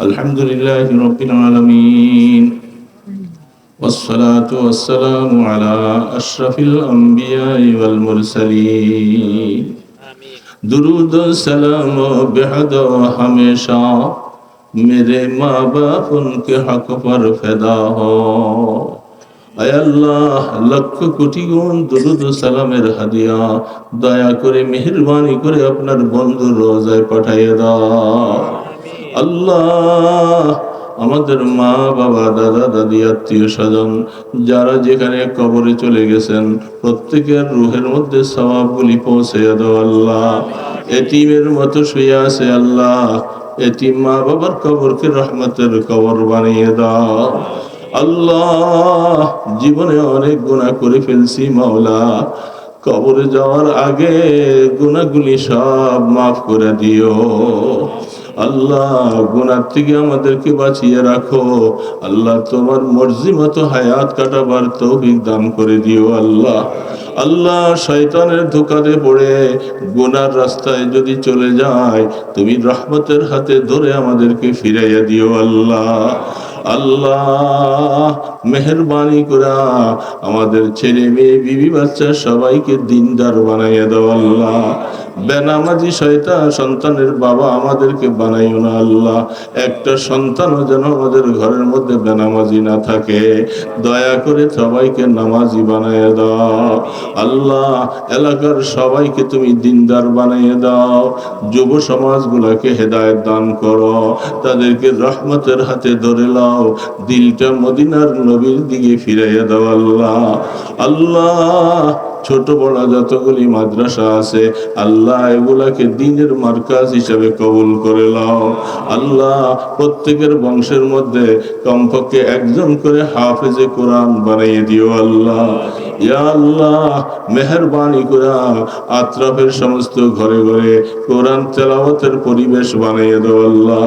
আলহামদুলিল্লাহি রাব্বিল আলামিন والصلاة والسلام على أشرف الأنبياء والمرسلين درود و سلام बेहद हमेशा मेरे माँ बाप उनके हक पर फिदा हो। আয় আল্লাহ, লক্ষ কোটি গুণ দুরূদ ও সালামের হাদিয়া দয়া করে মেহেরবানি করে আপনার বন্ধুর রোজায় পাঠিয়ে দাও। আল্লাহ, আমাদের মা বাবা দাদা দাদি আত্মীয় স্বজন যারা যেখানে কবরে চলে গেছেন প্রত্যেকের রুহের মধ্যে সওয়াবগুলি পৌঁছে দাও আল্লাহ। এতিমের মতো শুয়ে আছে আল্লাহ, এতিম মা বাবার কবরকে রহমতের কবর বানিয়ে দাও আল্লাহ। জীবনে অনেক গুনাহ করে ফেলছি মাওলা, কবরে যাওয়ার আগে গুনাহগুলি সব মাফ করে দিও আল্লাহ। গুনাহ থেকে আমাদেরকে বাঁচিয়ে রাখো আল্লাহ। তোমার মর্জি মতো হায়াত কাটাবার তৌফিক দান করে দিও আল্লাহ। আল্লাহ, শয়তানের ধোঁকাতে পড়ে গুনার রাস্তায় যদি চলে যায় তুমি রহমতের হাতে ধরে আমাদেরকে ফিরাইয়া দিও আল্লাহ। আল্লাহ, মেহেরবানি করে আমাদের ছেলে মেয়ে বিবি বাচ্চা সবাইকে দিনদার বানাইয়া দাও আল্লাহ। বেনামাজি শয়তান সন্তানের বাবা আমাদেরকে বানাইও না আল্লাহ। একটা সন্তানও যেন আমাদের ঘরের মধ্যে বেনামাজি না থাকে। দয়া করে সবাইকে নামাজি বানাইয়া দাও আল্লাহ। এলাকার সবাইকে তুমি দিনদার বানাইয়া দাও। যুব সমাজগুলোকে হেদায়েত দান করো, তাদেরকে রহমতের হাতে ধরে লাও, দিলটা মদিনার নবীর দিকে ফিরাইয়া দাও আল্লাহ। আল্লাহ, ছোট বড় যতগুলি মাদ্রাসা আছে আল্লাহ এগুলাকে দ্বীনের মার্কাজ হিসেবে কবুল করে নাও আল্লাহ। প্রত্যেকের বংশের মধ্যে কমপক্ষে একজন করে হাফেজে কোরআন বানিয়ে দিও আল্লাহ। ইয়া আল্লাহ, মেহেরবানি করে আত্রাফের সমস্ত ঘরে ঘরে কোরআন তেলাওয়াতের পরিবেশ বানিয়ে দাও আল্লাহ।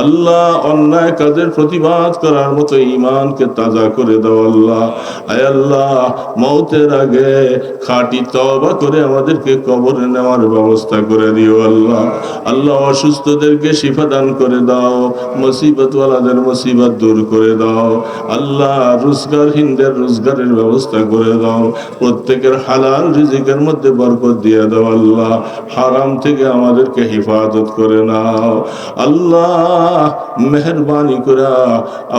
আল্লাহ, অন্যায় কাজের প্রতিবাদ করার মতো ঈমানকে তাজা করে দাও আল্লাহ। আয় আল্লাহ, মওতের আগে খাঁটি তওবা করে আমাদেরকে কবরে নেওয়ার ব্যবস্থা করে দিও আল্লাহ। আল্লাহ, অসুস্থদেরকে শিফা দান করে দাও, মুসিবতওয়ালাদের মুসিবত দূর করে দাও আল্লাহ। রোজগারহীনদের রোজগারের ব্যবস্থা করে দাও, প্রত্যেকের হালাল রিজিকের মধ্যে বরকত দিয়ে দাও আল্লাহ। হারাম থেকে আমাদেরকে হেফাজত করে নাও আল্লাহ। মেহেরবানি করে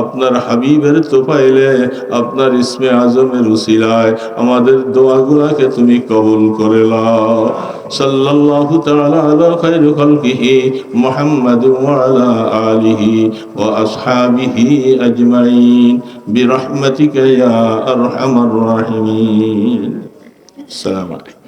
আপনার হাবিবের তোফাইলে আপনার ইসমে আজমের উসিলায় আমাদের দোয়াগুলোকে তুমি কবুল করে নাও। সাল্লাল্লাহু তাআলা আলা খায়রি খালকিহি মুহাম্মাদ ওয়া আলা আলিহি ওয়া আসহাবিহি আজমাইন বিরহমাতিকা ইয়া আরহামার রাহিমিন। আসসালামু আলাইকুম।